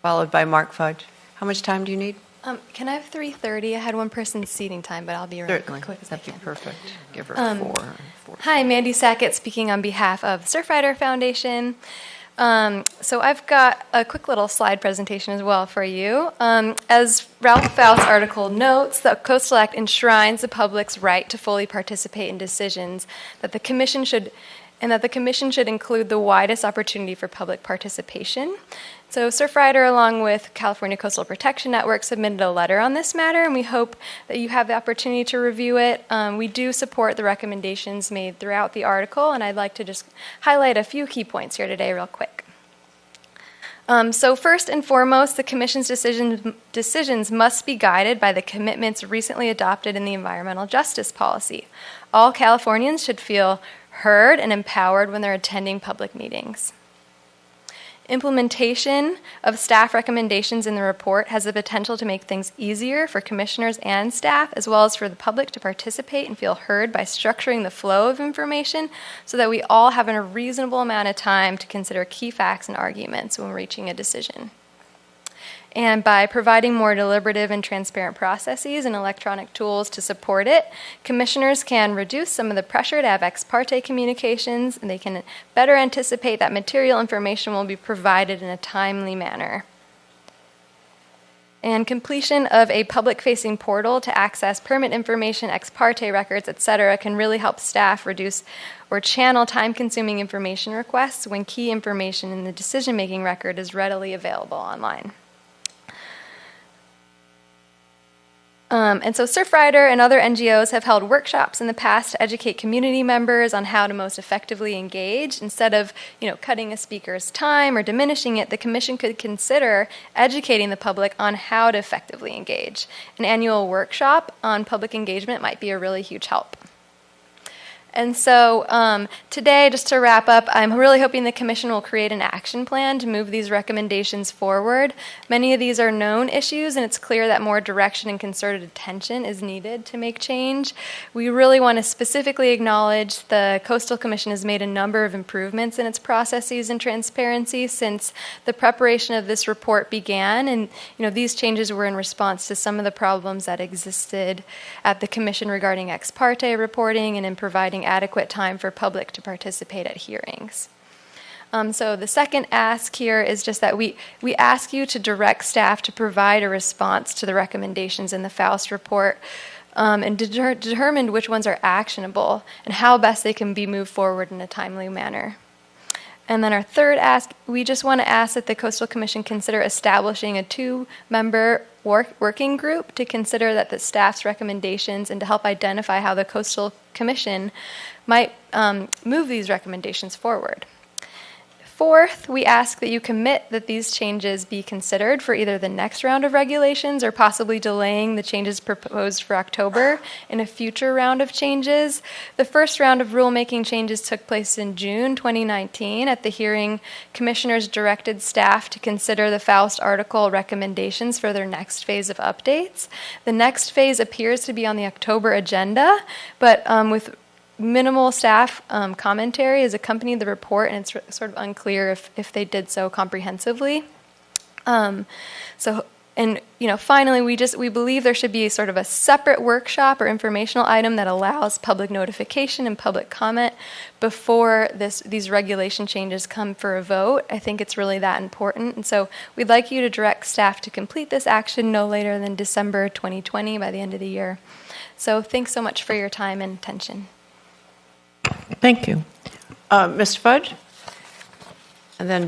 followed by Mark Fudge. How much time do you need? Can I have 3:30? I had one person's seating time, but I'll be really Certainly. quick as I That'd be can. perfect. Give her four. Hi, Mandy Sackett speaking on behalf of Surfrider Foundation. So I've got a quick little slide presentation as well for you. As Ralph Faust's article notes, the Coastal Act enshrines the public's right to fully participate in decisions that the Commission should include the widest opportunity for public participation. So Surfrider, along with California Coastal Protection Network, submitted a letter on this matter, and we hope that you have the opportunity to review it. We do support the recommendations made throughout the article, and I'd like to just highlight a few key points here today real quick. So first and foremost, the Commission's decisions must be guided by the commitments recently adopted in the environmental justice policy. All Californians should feel heard and empowered when they're attending public meetings. Implementation of staff recommendations in the report has the potential to make things easier for commissioners and staff, as well as for the public to participate and feel heard by structuring the flow of information so that we all have a reasonable amount of time to consider key facts and arguments when reaching a decision. And by providing more deliberative and transparent processes and electronic tools to support it, commissioners can reduce some of the pressure to have ex parte communications, and they can better anticipate that material information will be provided in a timely manner. And completion of a public-facing portal to access permit information, ex parte records, etc., can really help staff reduce or channel time-consuming information requests when key information in the decision-making record is readily available online. And so Surfrider and other NGOs have held workshops in the past to educate community members on how to most effectively engage. Instead of, cutting a speaker's time or diminishing it, the Commission could consider educating the public on how to effectively engage. An annual workshop on public engagement might be a really huge help. And so today, just to wrap up, I'm really hoping the Commission will create an action plan to move these recommendations forward. Many of these are known issues, and it's clear that more direction and concerted attention is needed to make change. We really want to specifically acknowledge the Coastal Commission has made a number of improvements in its processes and transparency since the preparation of this report began, and these changes were in response to some of the problems that existed at the Commission regarding ex parte reporting and in providing adequate time for public to participate at hearings. So the second ask here is just that we ask you to direct staff to provide a response to the recommendations in the Faust report and determine which ones are actionable and how best they can be moved forward in a timely manner. And then our third ask, we just want to ask that the Coastal Commission consider establishing a 2-member working group to consider that the staff's recommendations and to help identify how the Coastal Commission might move these recommendations forward. Fourth, we ask that you commit that these changes be considered for either the next round of regulations or possibly delaying the changes proposed for October in a future round of changes. The first round of rulemaking changes took place in June 2019. At the hearing, commissioners directed staff to consider the Faust article recommendations for their next phase of updates. The next phase appears to be on the October agenda, but with minimal staff commentary has accompanied the report, and it's sort of unclear if they did so comprehensively. Finally, we believe there should be sort of a separate workshop or informational item that allows public notification and public comment before these regulation changes come for a vote. I think it's really that important, and so we'd like you to direct staff to complete this action no later than December 2020 by the end of the year. So thanks so much for your time and attention. Thank you. Mr. Fudge? And then Ms.